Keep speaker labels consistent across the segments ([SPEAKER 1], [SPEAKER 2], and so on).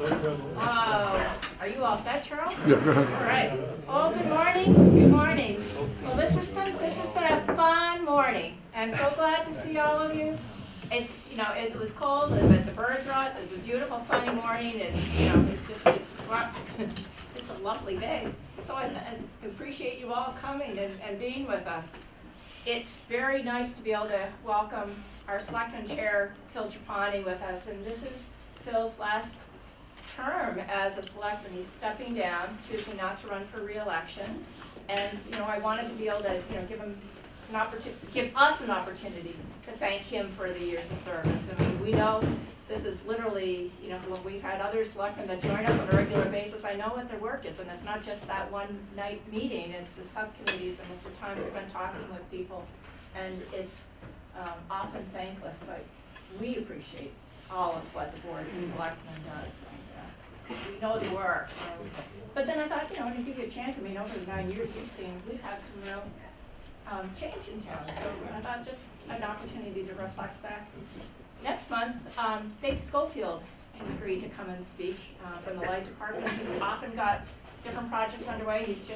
[SPEAKER 1] Are you all set, Charles?
[SPEAKER 2] Yeah, go ahead.
[SPEAKER 1] All right. Oh, good morning. Good morning. Well, this has been a fun morning. I'm so glad to see all of you. It's, it was cold, but the birds are out. It's a beautiful sunny morning. It's, it's a lovely day. So I appreciate you all coming and being with us. It's very nice to be able to welcome our Selectman Chair, PhilTrapani, with us. And this is Phil's last term as a selectman. He's stepping down, choosing not to run for re-election. And, I wanted to be able to, give us an opportunity to thank him for the years of service. I mean, we know this is literally, when we've had other selectmen that join us on a regular basis, I know what their work is, and it's not just that one night meeting, it's the subcommittees, and it's the time spent talking with people, and it's often thankless, but we appreciate all of what the board of selectmen does, and we know the work. So. But then I thought, I want to give you a chance. I mean, over the 9 years we've had some real change in town, so I thought just an opportunity to reflect back. Next month, Dave Schofield has agreed to come and speak from the light department. He's often got different projects underway. He's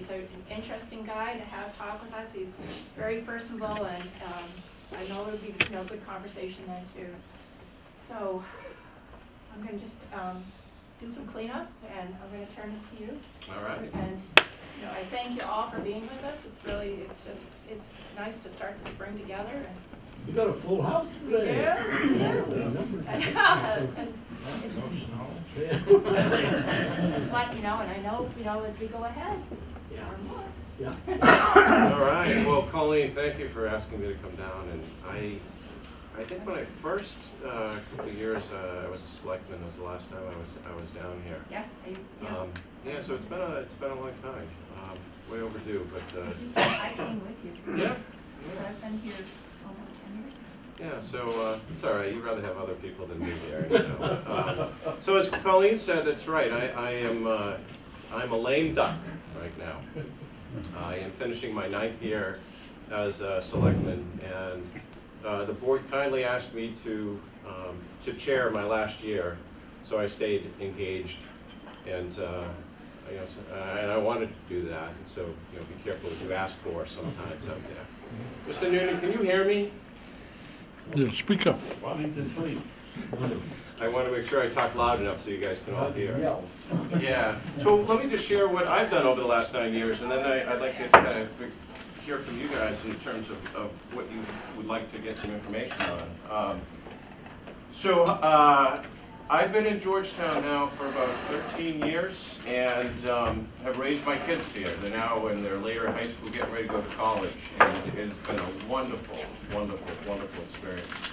[SPEAKER 1] an interesting guy to have talk with us. He's very personable, and I know it'll be good conversation then too. So I'm going to just do some cleanup, and I'm going to turn it to you.
[SPEAKER 3] All right.
[SPEAKER 1] And I thank you all for being with us. It's nice to start the spring together. And
[SPEAKER 4] you got a full house today.
[SPEAKER 1] Yeah. And this is what, and I know, as we go ahead, more.
[SPEAKER 4] Yeah.
[SPEAKER 3] All right. Well, Colleen, thank you for asking me to come down. And I think when I first, a couple of years, I was a selectman. That was the last time I was down here.
[SPEAKER 1] Yeah.
[SPEAKER 3] Yeah. So it's been a long time. Way overdue, but.
[SPEAKER 1] I came with you.
[SPEAKER 3] Yeah.
[SPEAKER 1] So I've been here almost 10 years.
[SPEAKER 3] Yeah, so it's all right. You'd rather have other people than me there. So as Colleen said, that's right. I'm a lame duck right now. I am finishing my 9th year as a selectman, and the board kindly asked me to chair my last year, so I stayed engaged, and I wanted to do that. And so be careful what you ask for sometimes out there. Mr. Noonan, can you hear me?
[SPEAKER 2] Yeah, speak up.
[SPEAKER 3] I want to make sure I talk loud enough so you guys can all hear. Yeah. So let me just share what I've done over the last 9 years, and then I'd like to kind of hear from you guys in terms of what you would like to get some information on. I've been in Georgetown now for about 13 years, and have raised my kids here. They're now in their later high school, getting ready to go to college, and it's been a wonderful, wonderful, wonderful experience.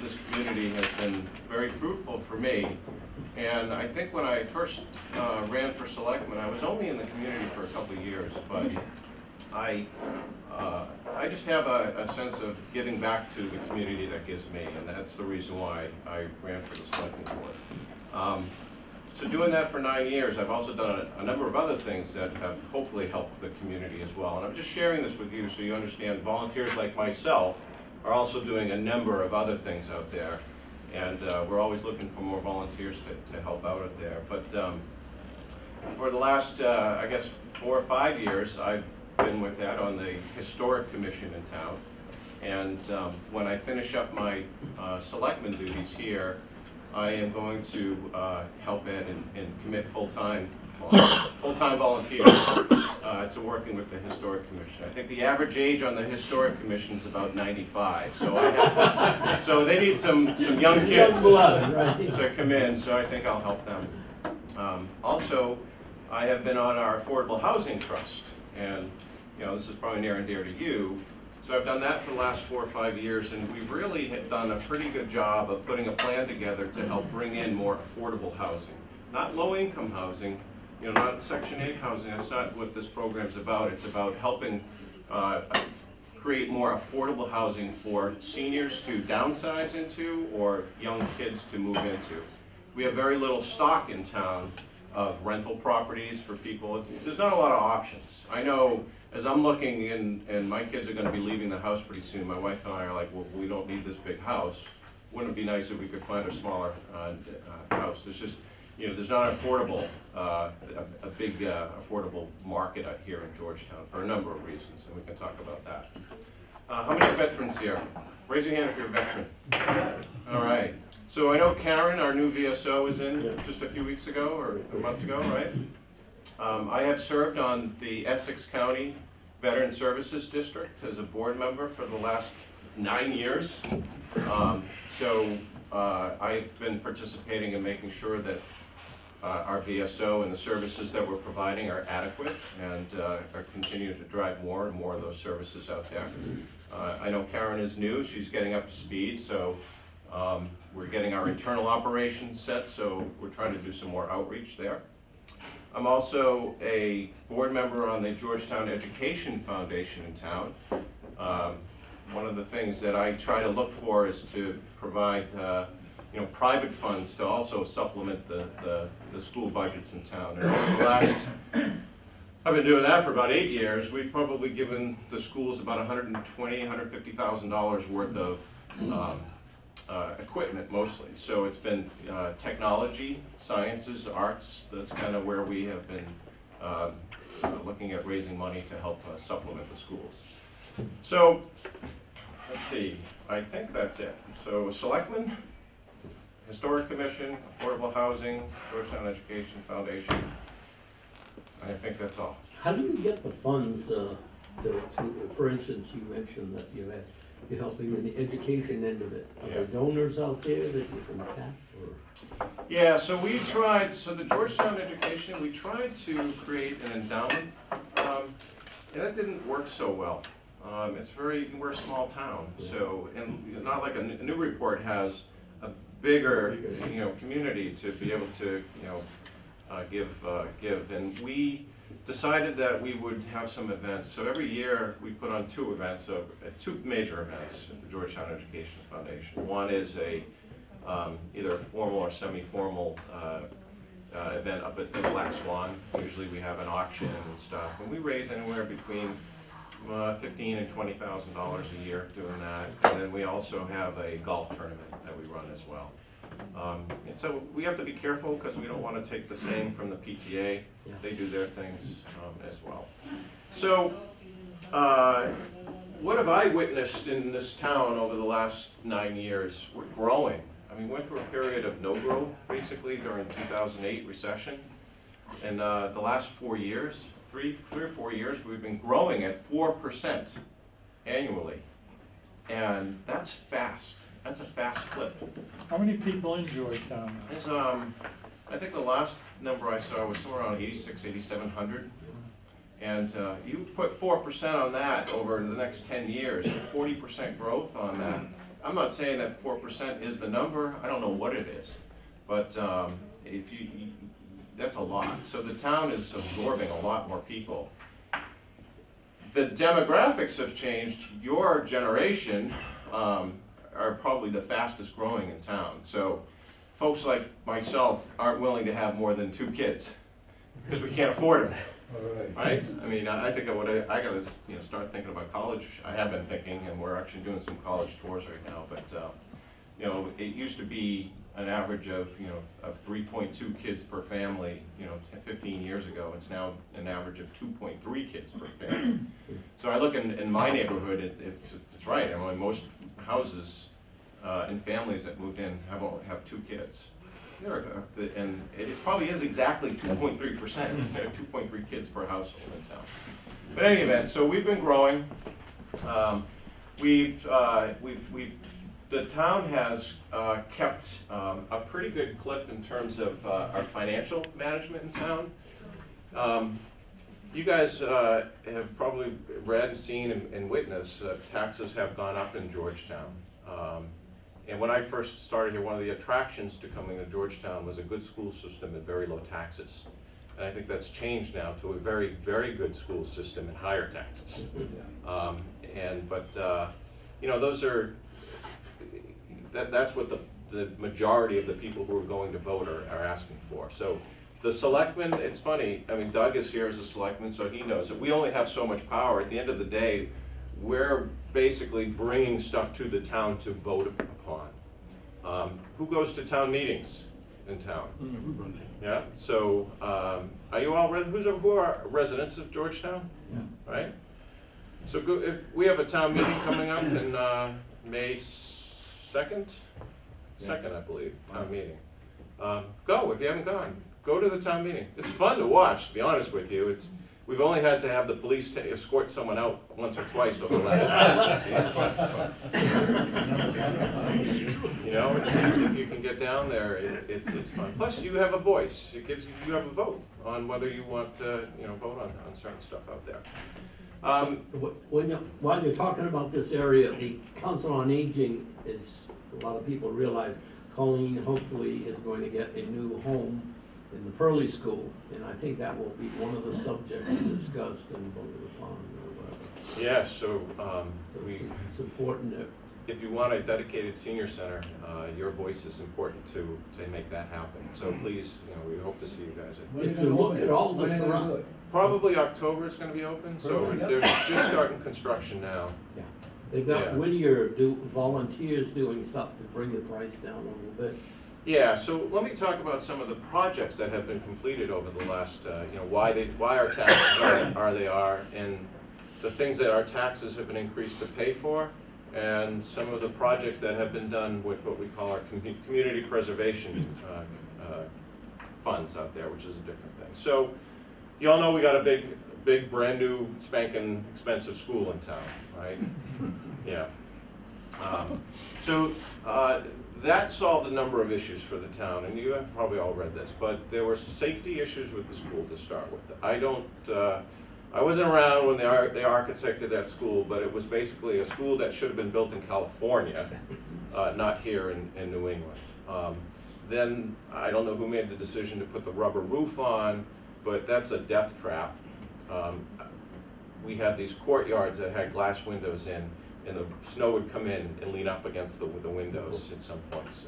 [SPEAKER 3] This community has been very fruitful for me, and I think when I first ran for selectman, I was only in the community for a couple of years, but I just have a sense of giving back to the community that gives me, and that's the reason why I ran for the selectman board. So doing that for 9 years, I've also done a number of other things that have hopefully helped the community as well. And I'm just sharing this with you so you understand volunteers like myself are also doing a number of other things out there. And we're always looking for more volunteers to help out there. But for the last, I guess, 4 or 5 years, I've been with that on the historic commission in town. And when I finish up my selectman duties here, I am going to help Ed and commit full-time volunteers to working with the Historic Commission. I think the average age on the Historic Commission is about 95, so they need some young kids to come in, so I think I'll help them. Also, I have been on our Affordable Housing Trust, and this is probably near and dear to you. So I've done that for the last 4 or 5 years, and we've really done a pretty good job of putting a plan together to help bring in more affordable housing. Not low-income housing, not Section 8 housing. That's not what this program's about. It's about helping create more affordable housing for seniors to downsize into or young kids to move into. We have very little stock in town of rental properties for people. There's not a lot of options. I know as I'm looking and my kids are going to be leaving the house pretty soon, my wife and I are like, well, we don't need this big house. Wouldn't it be nice if we could find a smaller house? there's not a big affordable market out here in Georgetown for a number of reasons, and we can talk about that. How many veterans here? Raise your hand if you're a veteran. All right. So I know Karen, our new VSO, was in just a few weeks ago or months ago, right? I have served on the Essex County Veteran Services District as a board member for the last 9 years. I've been participating in making sure that our VSO and the services that we're providing are adequate and are continuing to drive more and more of those services out there. I know Karen is new, she's getting up to speed, so we're getting our internal operations set, so we're trying to do some more outreach there. I'm also a board member on the Georgetown Education Foundation in town. One of the things that I try to look for is to provide private funds to also supplement the school budgets in town. And over the last, I've been doing that for about 8 years. We've probably given the schools about $120,000, $150,000 worth of equipment mostly. So it's been technology, sciences, arts. That's kind of where we have been looking at raising money to help supplement the schools. So let's see, I think that's it. So Selectmen, Historic Commission, Affordable Housing, Georgetown Education Foundation. I think that's all.
[SPEAKER 4] How do you get the funds, for instance, you mentioned that you're helping in the education end of it. Are there donors out there that you can tap? Or?
[SPEAKER 3] Yeah, so the Georgetown Education, we tried to create an endowment, and that didn't work so well. We're a small town, so, and not like a Newburyport has a bigger, community to be able to, give. And we decided that we would have some events. So every year we put on 2 events, two major events at the Georgetown Education Foundation. One is either a formal or semi-formal event up at the Black Swan. Usually we have an auction and stuff, and we raise anywhere between $15,000 and $20,000 a year doing that. And then we also have a golf tournament that we run as well. And so we have to be careful because we don't want to take the same from the PTA. They do their things as well. So what have I witnessed in this town over the last 9 years? We're growing. I mean, we went through a period of no growth basically during 2008 recession. And the last 4 years, three or 4 years, we've been growing at 4% annually. And that's fast. That's a fast clip.
[SPEAKER 2] How many people in Georgetown?
[SPEAKER 3] There's, I think the last number I saw was somewhere around 8,700. And you put 4% on that over the next 10 years, 40% growth on that. I'm not saying that 4% is the number. I don't know what it is. But that's a lot. So the town is absorbing a lot more people. The demographics have changed. Your generation are probably the fastest growing in town. So folks like myself aren't willing to have more than 2 kids because we can't afford them. Right? I mean, I think I got to start thinking about college. I have been thinking, and we're actually doing some college tours right now. But it used to be an average of 3.2 kids per family 15 years ago. It's now an average of 2.3 kids per family. So I look in my neighborhood, it's right. I mean, most houses and families that moved in have 2 kids. And it probably is exactly 2.3%, 2.3 kids per household in town. But in any event, so we've been growing. The town has kept a pretty good clip in terms of our financial management in town. You guys have probably read, seen, and witnessed taxes have gone up in Georgetown. And when I first started here, one of the attractions to coming to Georgetown was a good school system and very low taxes. And I think that's changed now to a very, very good school system and higher taxes. Those are, that's what the majority of the people who are going to vote are asking for. So the selectmen, it's funny, I mean, Doug is here as a selectman, so he knows that we only have so much power. At the end of the day, we're basically bringing stuff to the town to vote upon. Who goes to town meetings? in town. Yeah, so, are you all, who are residents of Georgetown?
[SPEAKER 4] Yeah.
[SPEAKER 3] Right? So we have a town meeting coming up in May 2nd? 2nd, I believe, town meeting. Go, if you haven't gone, go to the town meeting. It's fun to watch, to be honest with you. We've only had to have the police escort someone out once or twice over the last few years. You know, if you can get down there, it's fun. Plus, you have a voice. It gives you have a vote on whether you want to, vote on certain stuff out there.
[SPEAKER 4] While you're talking about this area, the Council on Aging is, a lot of people realize, Colleen hopefully is going to get a new home in the Pearly School, and I think that will be one of the subjects discussed and voted upon or whatever.
[SPEAKER 3] Yeah, so
[SPEAKER 4] So it's important that,
[SPEAKER 3] if you want a dedicated senior center, your voice is important to make that happen. So please, we hope to see you guys.
[SPEAKER 4] if you look at all the surrounding,
[SPEAKER 3] Probably October it's going to be open, so they're just starting construction now.
[SPEAKER 4] yeah, they've got
[SPEAKER 3] Yeah.
[SPEAKER 4] Whittier volunteers doing stuff to bring the price down a little bit.
[SPEAKER 3] Yeah, so let me talk about some of the projects that have been completed over the last, why our taxes are they are, and the things that our taxes have been increased to pay for, and some of the projects that have been done with what we call our community preservation funds out there, which is a different thing. So, you all know we got a big, brand new, spanking, expensive school in town, right? Yeah. That solved a number of issues for the town, and you have probably all read this, but there were safety issues with the school to start with. I wasn't around when they architected that school, but it was basically a school that should have been built in California, not here in New England. Then, I don't know who made the decision to put the rubber roof on, but that's a death trap. We had these courtyards that had glass windows in, and the snow would come in and lean up against the windows at some points.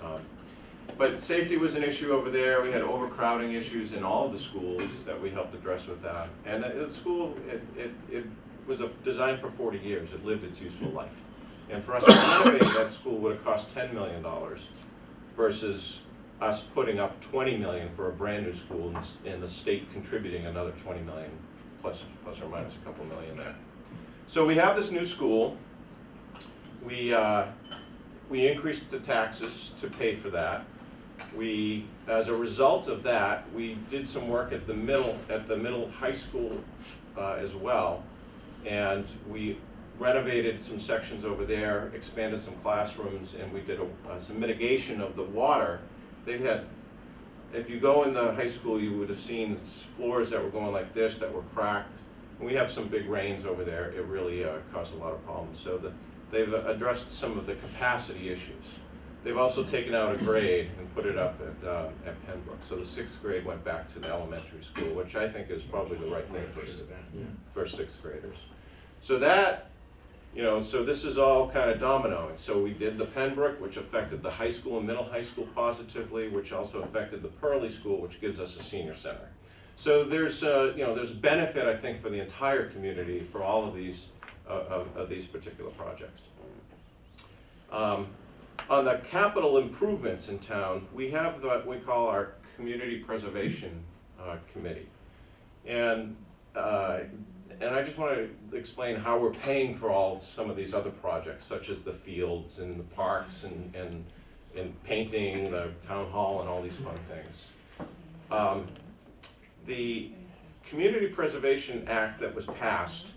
[SPEAKER 3] But safety was an issue over there. We had overcrowding issues in all of the schools that we helped address with that. And the school, it was designed for 40 years. It lived its useful life. And for us to renovate that school would have cost $10 million versus us putting up $20 million for a brand new school and the state contributing another $20 million, plus or minus a couple million there. So we have this new school. We increased the taxes to pay for that. As a result of that, we did some work at the middle high school as well, and we renovated some sections over there, expanded some classrooms, and we did some mitigation of the water. They had, if you go in the high school, you would have seen floors that were going like this that were cracked. And we have some big rains over there. It really caused a lot of problems. So they've addressed some of the capacity issues. They've also taken out a grade and put it up at Pembroke. So the 6th grade went back to the elementary school, which I think is probably the right thing for 6th graders. So that, so this is all kind of dominoing. So we did the Pembroke, which affected the high school and middle high school positively, which also affected the Pearly School, which gives us a senior center. So there's benefit, I think, for the entire community for all of these particular projects. On the capital improvements in town, we have what we call our Community Preservation Committee. And I just want to explain how we're paying for some of these other projects, such as the fields and the parks and painting the town hall and all these fun things. The Community Preservation Act that was passed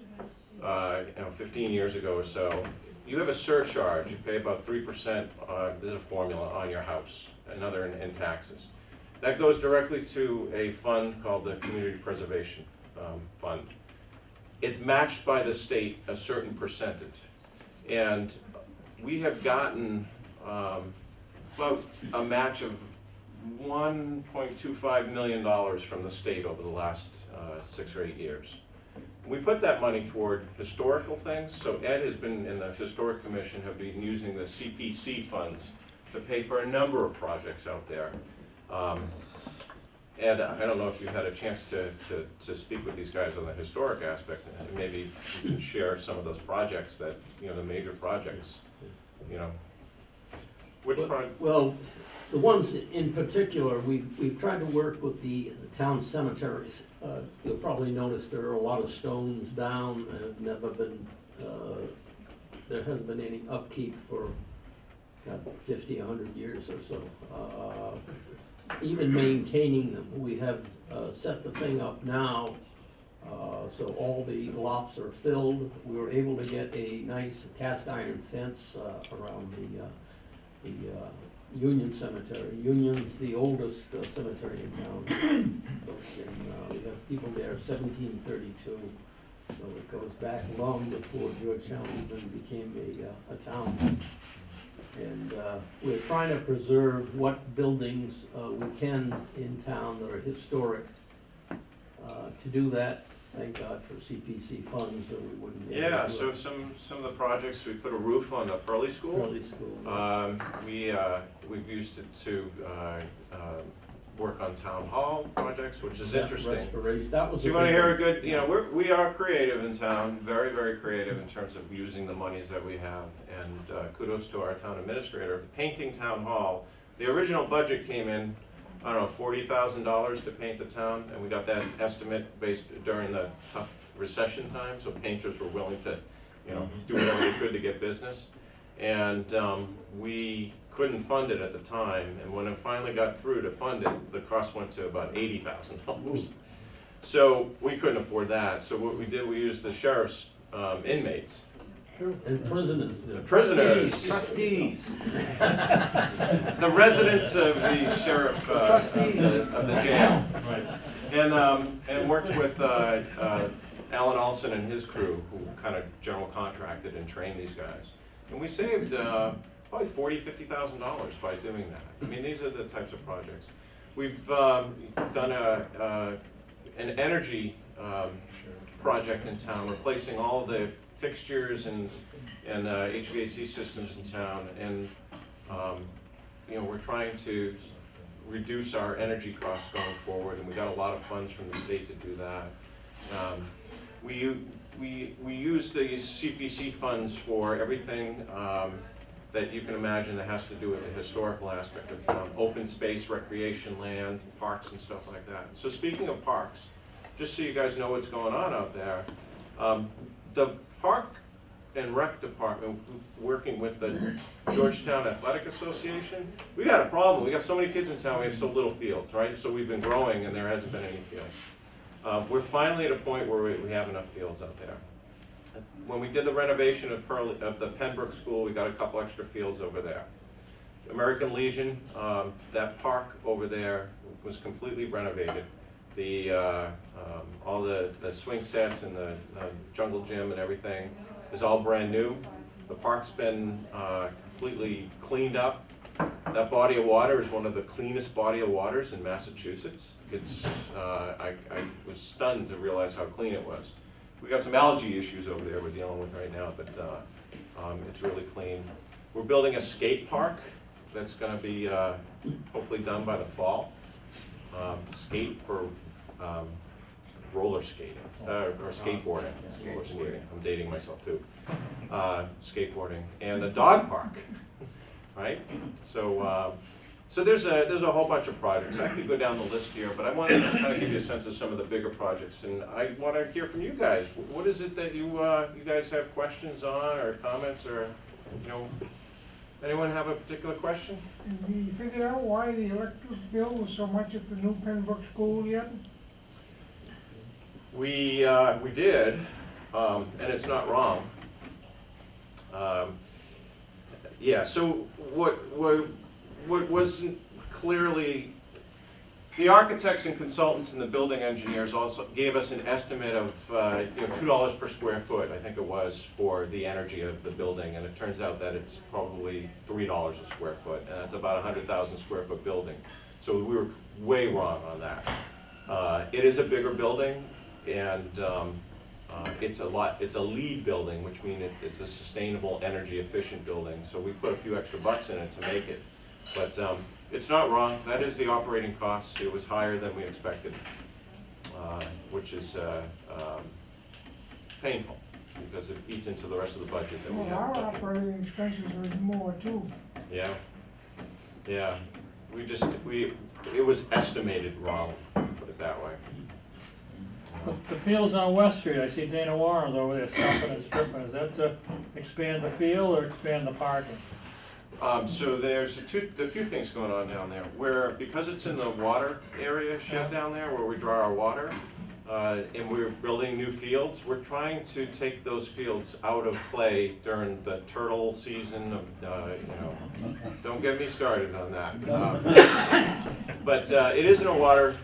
[SPEAKER 3] 15 years ago or so, you have a surcharge. You pay about 3%, there's a formula, on your house, another in taxes. That goes directly to a fund called the Community Preservation Fund. It's matched by the state a certain percentage. And we have gotten about a match of $1.25 million from the state over the last 6 or 8 years. We put that money toward historical things. So Ed has been, in the Historic Commission, have been using the CPC funds to pay for a number of projects out there. Ed, I don't know if you had a chance to speak with these guys on the historic aspect, and maybe you can share some of those projects that, the major projects, Which project?
[SPEAKER 4] Well, The ones in particular, we've tried to work with the town cemeteries. You'll probably notice there are a lot of stones down and have never been, there hasn't been any upkeep for 50, 100 years or so. Even maintaining them, we have set the thing up now, so all the lots are filled. We were able to get a nice cast iron fence around the Union Cemetery. Union's the oldest cemetery in town. And, we have people there 1732, so it goes back long before Georgetown even became a town. And we're trying to preserve what buildings we can in town that are historic. To do that, thank God for CPC funds, or we wouldn't be able
[SPEAKER 3] Yeah,
[SPEAKER 4] to do
[SPEAKER 3] so
[SPEAKER 4] it.
[SPEAKER 3] some of the projects, we put a roof on the Pearly School.
[SPEAKER 4] Early school.
[SPEAKER 3] We've used it to work on town hall projects, which is
[SPEAKER 4] That
[SPEAKER 3] interesting.
[SPEAKER 4] restoration, that was
[SPEAKER 3] So you
[SPEAKER 4] a
[SPEAKER 3] wanna
[SPEAKER 4] big
[SPEAKER 3] hear a
[SPEAKER 4] one.
[SPEAKER 3] good, you know, we are creative in town, very, very creative in terms of using the monies that we have. And kudos to our town administrator. Painting town hall, the original budget came in, I don't know, $40,000 to paint the town, and we got that estimate based during the tough recession time, so painters were willing to, you know, do whatever they could to get business. And we couldn't fund it at the time, and when it finally got through to fund it, the cost went to about $80,000. So we couldn't afford that, so what we did, we used the sheriff's inmates.
[SPEAKER 4] And prisoners.
[SPEAKER 3] The prisoners.
[SPEAKER 5] Trustees.
[SPEAKER 3] The residents of the sheriff,
[SPEAKER 5] Trustees.
[SPEAKER 3] of the jail. And worked with Alan Olson and his crew, who kind of general contracted and trained these guys. And we saved probably $40,000, $50,000 by doing that. I mean, these are the types of projects. We've done an energy project in town, replacing all the fixtures and HVAC systems in town, and you know, we're trying to reduce our energy costs going forward, and we got a lot of funds from the state to do that. We use the CPC funds for everything that you can imagine that has to do with the historical aspect of town, open space, recreation land, parks and stuff like that. So speaking of parks, just so you guys know what's going on out there, the Park and Rec Department, working with the Georgetown Athletic Association, we got a problem. We got so many kids in town, we have so little fields, right? So we've been growing and there hasn't been any fields. We're finally at a point where we have enough fields out there. When we did the renovation of the Pembroke School, we got a couple extra fields over there. American Legion, that park over there was completely renovated. All the swing sets and the jungle gym and everything is all brand new. The park's been completely cleaned up. That body of water is one of the cleanest body of waters in Massachusetts. It's, I was stunned to realize how clean it was. We got some algae issues over there we're dealing with right now, but it's really clean. We're building a skate park that's going to be hopefully done by the fall. Skate for roller skating, or skateboarding. Roller skating. I'm dating myself too. Skateboarding and a dog park, right? So, so there's a whole bunch of projects. I could go down the list here, but I want to just kind of give you a sense of some of the bigger projects, and I want to hear from you guys. What is it that you guys have questions on, or comments, or you know, anyone have a particular question?
[SPEAKER 6] Have you figured out why the electric bill was so much at the new Pembroke School yet?
[SPEAKER 3] We did, and it's not wrong. Yeah. So what wasn't clearly, the architects and consultants and the building engineers also gave us an estimate of $2 per square foot, I think it was, for the energy of the building, and it turns out that it's probably $3 a square foot, and that's about 100,000 square foot building. So we were way wrong on that. It is a bigger building, and it's a LEED building, which means it's a sustainable, energy efficient building. So we put a few extra bucks in it to make it. But it's not wrong. That is the operating costs. It was higher than we expected, which is painful because it eats into the rest of the budget that we
[SPEAKER 6] Well,
[SPEAKER 3] have.
[SPEAKER 6] our operating expenses are more too.
[SPEAKER 3] Yeah, yeah. it was estimated wrong, put it that way.
[SPEAKER 2] The fields on West Street, I see Dana Warren's over there stopping and stripping. Is that to expand the field or expand the parking?
[SPEAKER 3] So there's a few things going on down there, because it's in the water area shed down there where we draw our water, and we're building new fields, we're trying to take those fields out of play during the turtle season of, don't get me started on that. But it isn't a water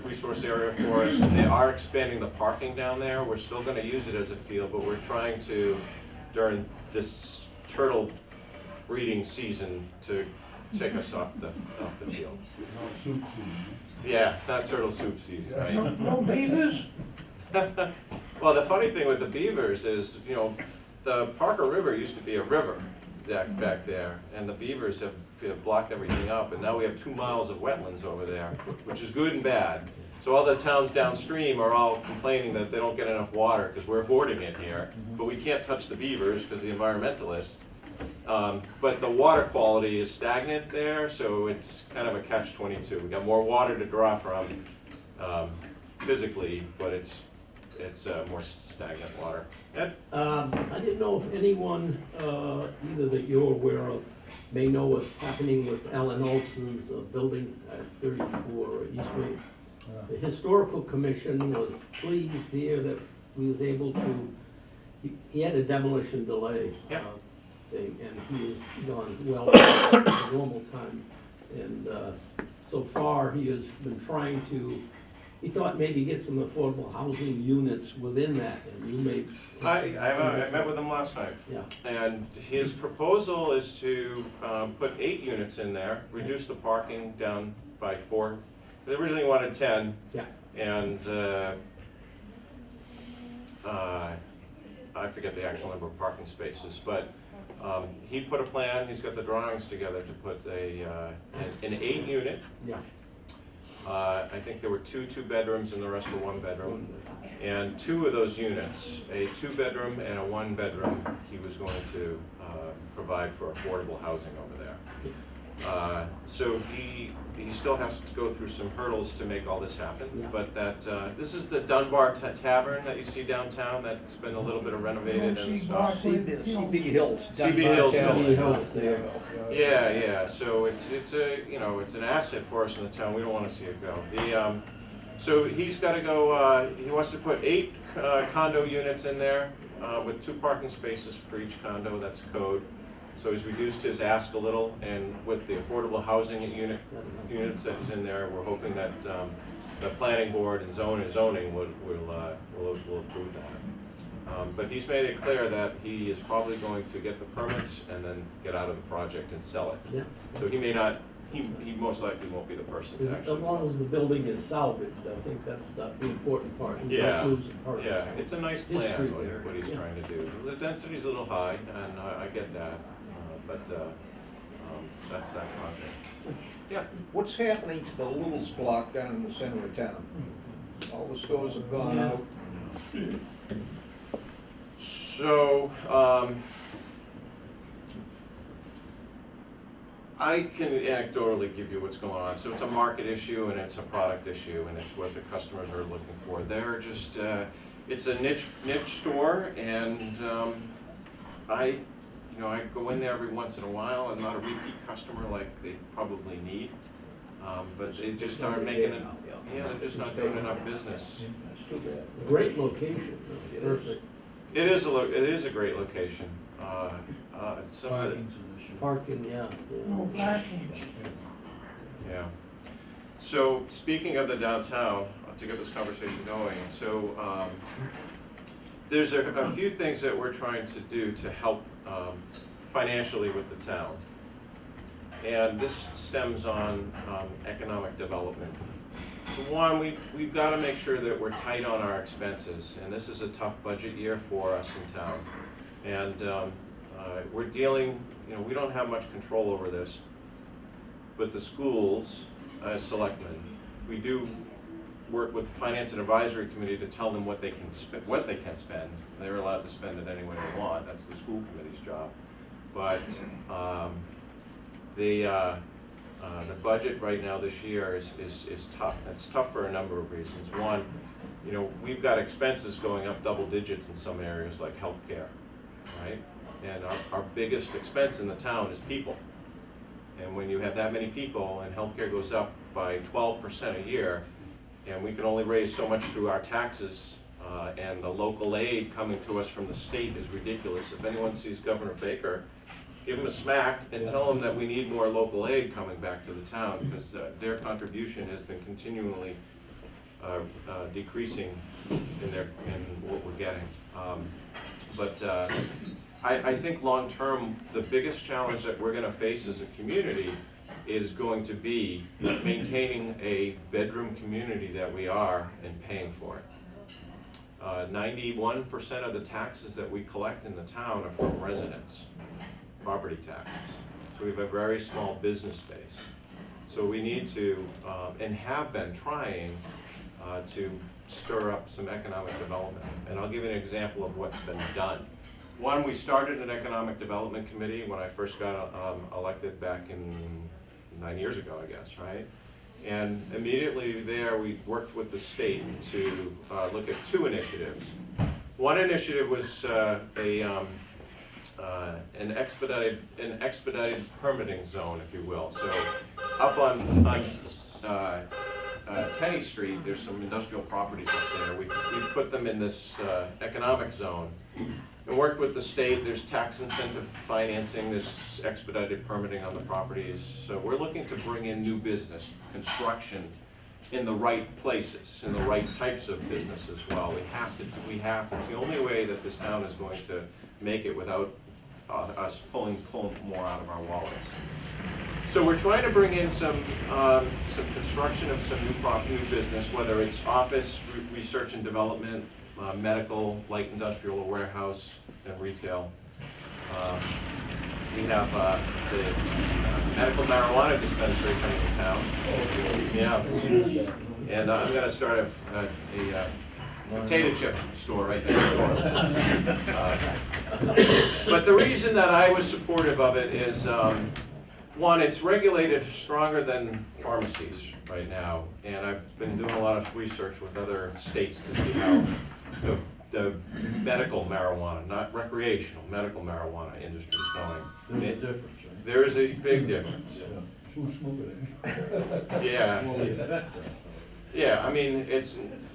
[SPEAKER 3] resource area for us. They are expanding the parking down there. We're still gonna use it as a field, but we're trying to, during this turtle breeding season, to take us off the field. Yeah, not turtle soup season, right?
[SPEAKER 6] No beavers?
[SPEAKER 3] Well, the funny thing with the beavers is, the Parker River used to be a river back there, and the beavers have blocked everything up, and now we have 2 miles of wetlands over there, which is good and bad. So all the towns downstream are all complaining that they don't get enough water because we're hoarding it here, but we can't touch the beavers because the environmentalists. But the water quality is stagnant there, so it's kind of a catch-22. We got more water to draw from physically, but it's more stagnant water. Ed?
[SPEAKER 4] I didn't know if anyone, either that you're aware of, may know what's happening with Alan Olson's building at 34 East Main. The Historical Commission was pleased here that we was able to, he had a demolition delay.
[SPEAKER 3] Yep.
[SPEAKER 4] Thing, and he has gone well at the normal time. And so far, he has been trying to, he thought maybe get some affordable housing units within that, and you may.
[SPEAKER 3] I met with him last night.
[SPEAKER 4] Yeah.
[SPEAKER 3] And his proposal is to put 8 units in there, reduce the parking down by 4. They originally wanted 10.
[SPEAKER 4] Yeah.
[SPEAKER 3] And I forget the actual number of parking spaces, but he put a plan, he's got the drawings together to put an 8 unit.
[SPEAKER 4] Yeah.
[SPEAKER 3] I think there were 2 2-bedrooms and the rest were 1-bedroom. And 2 of those units, a 2-bedroom and a 1-bedroom, he was going to provide for affordable housing over there. So he still has to go through some hurdles to make all this happen.
[SPEAKER 4] Yeah.
[SPEAKER 3] But this is the Dunbar Tavern that you see downtown that's been a little bit renovated and stuff.
[SPEAKER 5] CB Hills.
[SPEAKER 3] CB Hills
[SPEAKER 5] Dunbar
[SPEAKER 3] building.
[SPEAKER 5] Tavern.
[SPEAKER 4] There you
[SPEAKER 5] go.
[SPEAKER 3] Yeah. So it's an asset for us in the town. We don't want to see it go. So he's got to go. He wants to put 8 condo units in there with 2 parking spaces for each condo. That's code. So he's reduced his ask a little, and with the affordable housing units that is in there, we're hoping that the planning board and zoning will approve that. But he's made it clear that he is probably going to get the permits and then get out of the project and sell it.
[SPEAKER 4] Yeah.
[SPEAKER 3] So he may not, he most likely won't be the person to
[SPEAKER 4] As
[SPEAKER 3] actually.
[SPEAKER 4] long as the building is salvaged, I think that's the important part. You
[SPEAKER 3] Yeah,
[SPEAKER 4] don't lose part of
[SPEAKER 3] yeah,
[SPEAKER 4] it.
[SPEAKER 3] it's a nice plan,
[SPEAKER 4] History
[SPEAKER 3] what
[SPEAKER 4] there,
[SPEAKER 3] what he's
[SPEAKER 4] yeah.
[SPEAKER 3] trying to do. The density's a little high, and I get that, but that's that project. Yeah.
[SPEAKER 5] What's happening to the Little's block down in the center of town? All the stores have gone
[SPEAKER 4] Yeah.
[SPEAKER 5] out.
[SPEAKER 3] So, I can anecdotally give you what's going on. So it's a market issue and it's a product issue and it's what the customers are looking for. They're just, it's a niche store, and I go in there every once in a while. I'm not a repeat customer like they probably need, but they just aren't making it. Yeah, they're just not doing enough business.
[SPEAKER 5] That's too bad.
[SPEAKER 4] Great location,
[SPEAKER 5] It
[SPEAKER 4] perfect.
[SPEAKER 3] It is a great location. Some of the,
[SPEAKER 4] Parking, yeah.
[SPEAKER 6] No parking.
[SPEAKER 3] yeah. So speaking of the downtown, to get this conversation going, so there's a few things that we're trying to do to help financially with the town. And this stems on economic development. So one, we've got to make sure that we're tight on our expenses, and this is a tough budget year for us in town. And we're dealing, we don't have much control over this, but the schools, as selectmen, we do work with the Finance and Advisory Committee to tell them what they can spend. They're allowed to spend it any way they want. That's the school committee's job. But The budget right now this year is tough. It's tough for a number of reasons. One, you know, we've got expenses going up double digits in some areas like healthcare, right? And our biggest expense in the town is people. And when you have that many people and healthcare goes up by 12% a year, and we can only raise so much through our taxes, and the local aid coming to us from the state is ridiculous. If anyone sees Governor Baker, give him a smack and tell him that we need more local aid coming back to the town, because their contribution has been continually decreasing in what we're getting. I think long-term, the biggest challenge that we're gonna face as a community is going to be maintaining a bedroom community that we are and paying for it. 91% of the taxes that we collect in the town are from residents, property taxes. So we have a very small business base. So we need to, and have been trying to stir up some economic development. And I'll give you an example of what's been done. One, we started an economic development committee when I first got elected back in 9 years ago, I guess, right? And immediately there, we worked with the state to look at two initiatives. One initiative was an expedited permitting zone, if you will. So up on Tenney Street, there's some industrial properties up there. We put them in this economic zone and worked with the state. There's tax incentive financing, there's expedited permitting on the properties. So we're looking to bring in new business, construction in the right places, in the right types of business as well. We have to. It's the only way that this town is going to make it without us pulling more out of our wallets. So we're trying to bring in some construction of some new business, whether it's office, research and development, medical, light industrial, or warehouse, and retail. We have the medical marijuana dispensary coming to town. Yeah. And I'm going to start a potato chip store right next door. But the reason that I was supportive of it is, one, it's regulated stronger than pharmacies right now, and I've been doing a lot of research with other states to see how the medical marijuana, not recreational, medical marijuana industry is going.
[SPEAKER 4] There's a difference, right?
[SPEAKER 3] There is a big difference. Yeah. Yeah, I mean,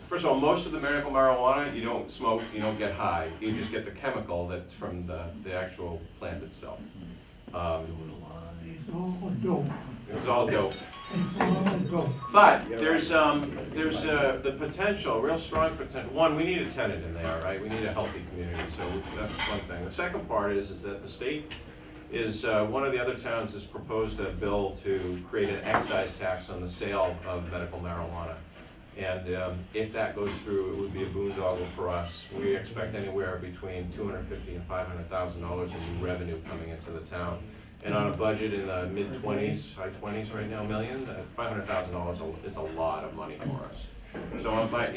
[SPEAKER 3] first of all, most of the medical marijuana, you don't smoke, you don't get high. You just get the chemical that's from the actual plant itself. It's all dope. But there's the potential, real strong potential. One, we need a tenant in there, right? We need a healthy community, so that's one thing. The second part is that the state is, one of the other towns has proposed a bill to create an excise tax on the sale of medical marijuana. And if that goes through, it would be a boondoggle for us. We expect anywhere between $250,000 and $500,000 in new revenue coming into the town. And on a budget in the mid-20s, high 20s right now, million, $500,000 is a lot of money for us. So I'm like,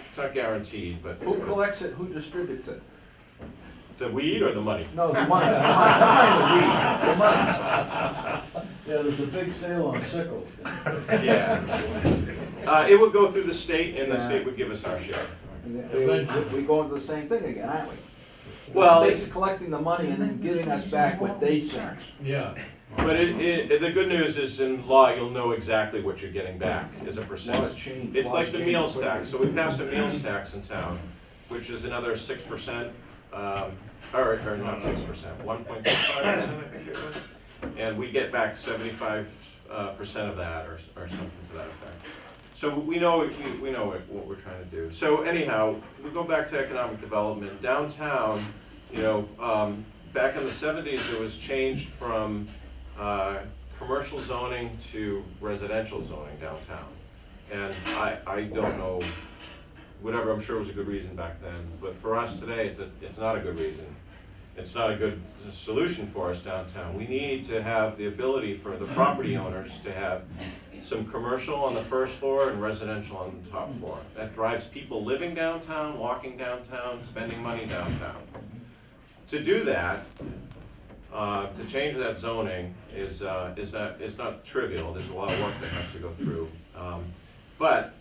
[SPEAKER 3] it's not guaranteed, but.
[SPEAKER 5] Who collects it, who distributes it?
[SPEAKER 3] The weed or the money?
[SPEAKER 5] No, the money, the weed, the money.
[SPEAKER 7] Yeah, there's a big sale on sickles.
[SPEAKER 3] Yeah. It would go through the state, and the state would give us our share.
[SPEAKER 5] We go into the same thing again, aren't we?
[SPEAKER 3] Well,
[SPEAKER 5] The state's collecting the money and then giving us back what they think.
[SPEAKER 4] Yeah.
[SPEAKER 3] but the good news is in law, you'll know exactly what you're getting back as a percentage.
[SPEAKER 5] Laws change.
[SPEAKER 3] It's like
[SPEAKER 5] Laws
[SPEAKER 3] the
[SPEAKER 5] change
[SPEAKER 3] meals
[SPEAKER 5] quickly.
[SPEAKER 3] tax. So we passed a meals tax in town, which is another 6%, or not 6%, 1.25%, I think it was. And we get back 75% of that, or something to that effect. So we know what we're trying to do. So anyhow, we go back to economic development. Downtown, back in the 70s, it was changed from commercial zoning to residential zoning downtown. And I don't know, whatever, I'm sure it was a good reason back then, but for us today, it's not a good reason. It's not a good solution for us downtown. We need to have the ability for the property owners to have some commercial on the first floor and residential on the top floor. That drives people living downtown, walking downtown, spending money downtown. To do that, To change that zoning is not trivial. There's a lot of work that has to go through. But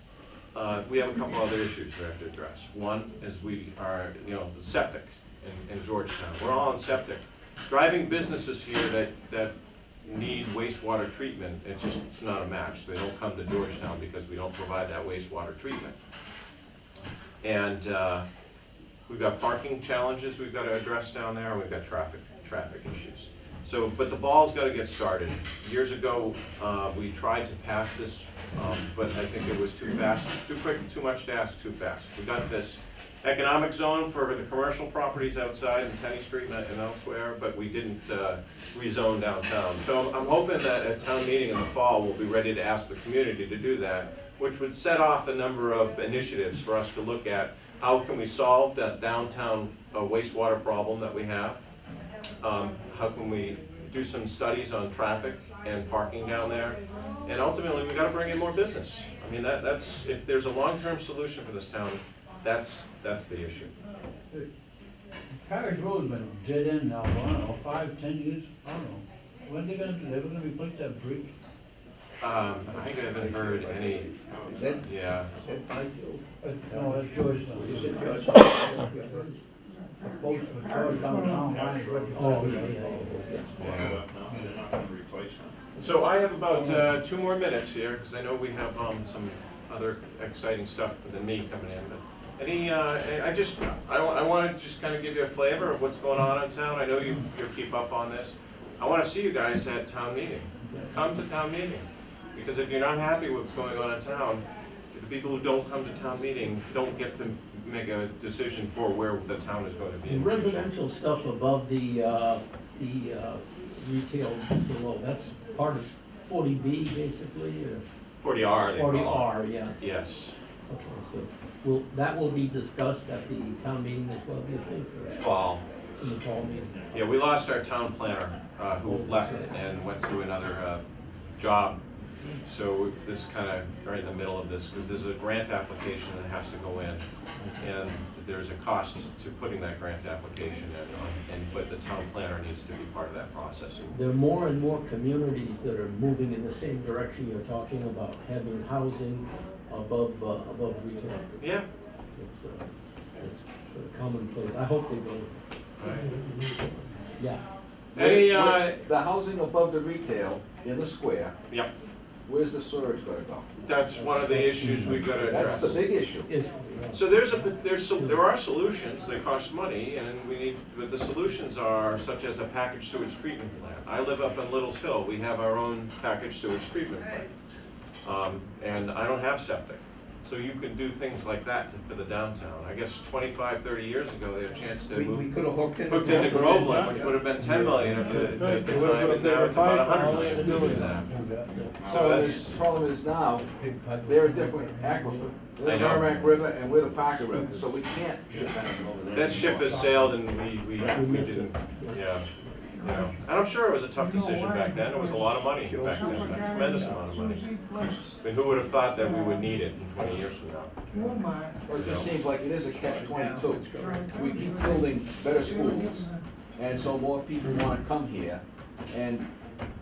[SPEAKER 3] we have a couple other issues we have to address. One is we are, the septic in Georgetown. We're all on septic. Driving businesses here that need wastewater treatment, it's not a match. They don't come to Georgetown because we don't provide that wastewater treatment. And we've got parking challenges we've got to address down there, and we've got traffic issues. So, but the ball's got to get started. Years ago, we tried to pass this, but I think it was too fast, too quick, too much to ask, too fast. We got this economic zone for the commercial properties outside in Tenny Street and elsewhere, but we didn't rezone downtown. So I'm hoping that at town meeting in the fall, we'll be ready to ask the community to do that, which would set off a number of initiatives for us to look at. How can we solve that downtown wastewater problem that we have? How can we do some studies on traffic and parking down there? And ultimately, we got to bring in more business. I mean, that's if there's a long-term solution for this town, that's the issue.
[SPEAKER 7] Parish Road's been dead end now, I don't know, 5, 10 years, I don't know. When they ever gonna replace that bridge?
[SPEAKER 3] I think I haven't heard any. Yeah.
[SPEAKER 7] No, that's Georgetown.
[SPEAKER 4] Is it Georgetown?
[SPEAKER 7] Both for Georgetown, line,
[SPEAKER 4] Oh, yeah.
[SPEAKER 3] So I have about 2 more minutes here, because I know we have some other exciting stuff than me coming in. But any, I want to just kind of give you a flavor of what's going on in town. I know you keep up on this. I want to see you guys at town meeting. Come to town meeting, because if you're not happy with what's going on in town, the people who don't come to town meeting don't get to make a decision for where the town is going to be.
[SPEAKER 4] The residential stuff above the retail below, that's part of 40B basically, or
[SPEAKER 3] 40R. they call it.
[SPEAKER 4] 40R, yeah.
[SPEAKER 3] Yes.
[SPEAKER 4] Okay, so that will be discussed at the town meeting as well, do you think? Or
[SPEAKER 3] Fall.
[SPEAKER 4] in the fall meeting?
[SPEAKER 3] Yeah, we lost our town planner, who left and went to another job. So this is kind of right in the middle of this, because there's a grant application that has to go in. And there's a cost to putting that grant application in, but the town planner needs to be part of that process.
[SPEAKER 4] There are more and more communities that are moving in the same direction you're talking about, having housing above retail.
[SPEAKER 3] Yeah.
[SPEAKER 4] It's sort of commonplace. I hope they go.
[SPEAKER 3] Right.
[SPEAKER 4] Yeah.
[SPEAKER 3] Any,
[SPEAKER 5] The housing above the retail in the square,
[SPEAKER 3] yep,
[SPEAKER 5] where's the storage gonna go?
[SPEAKER 3] that's one of the issues we've got to
[SPEAKER 5] That's
[SPEAKER 3] address.
[SPEAKER 5] the big issue.
[SPEAKER 3] So there are solutions, they cost money, and but the solutions are such as a packaged sewage treatment plant. I live up in Little's Hill, we have our own packaged sewage treatment plant. And I don't have septic. So you can do things like that for the downtown. I guess 25, 30 years ago, they had a chance to
[SPEAKER 5] We
[SPEAKER 3] move,
[SPEAKER 5] could have hooked into.
[SPEAKER 3] hooked into Groveland, which would have been 10 million at the time, and now it's about 100 million to do that. So that's,
[SPEAKER 5] The problem is now, they're a different aquifer. They're
[SPEAKER 3] I
[SPEAKER 5] the
[SPEAKER 3] know.
[SPEAKER 5] Merrimack River and we're the Parker River, so we can't ship anything over there.
[SPEAKER 3] that ship has sailed and we didn't, yeah. You know, and I'm sure it was a tough decision back then. It was a lot of money back then, a tremendous amount of money. I mean, who would have thought that we would need it in 20 years from now?
[SPEAKER 5] Well, it just seems like it is a catch-22. We keep building better schools, and so more people wanna come here, and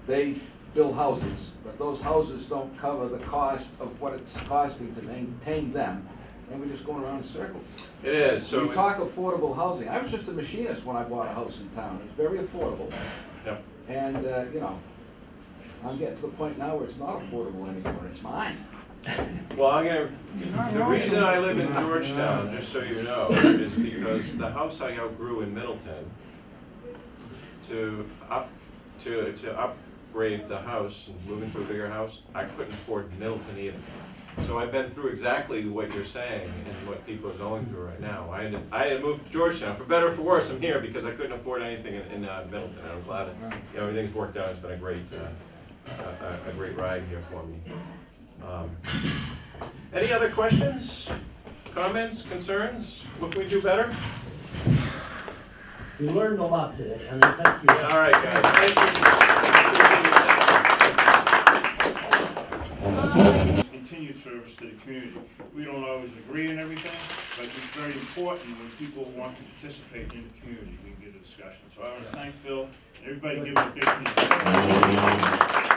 [SPEAKER 5] they build houses, but those houses don't cover the cost of what it's costing to maintain them, and we're just going around in circles.
[SPEAKER 3] It is, so.
[SPEAKER 5] We talk affordable housing. I was just a machinist when I bought a house in town. It's very affordable.
[SPEAKER 3] Yep.
[SPEAKER 5] And, I'm getting to the point now where it's not affordable anymore, it's mine.
[SPEAKER 3] Well, the reason I live in Georgetown, just so you know, is because the house I outgrew in Middleton, to upgrade the house and move into a bigger house, I couldn't afford Middleton either. So I've been through exactly what you're saying and what people are going through right now. I had to move to Georgetown. For better or for worse, I'm here because I couldn't afford anything in Middleton. I'm glad that, everything's worked out. It's been a great ride here for me. Any other questions, comments, concerns? What can we do better?
[SPEAKER 4] We learned a lot today, and I thank you.
[SPEAKER 3] All right, guys. Thank you.
[SPEAKER 8] Continued service service to the community. We don't always agree on everything, but it's very important when people want to participate in the community, we can get a discussion. So I want to thank Phil, and everybody give him a big hand.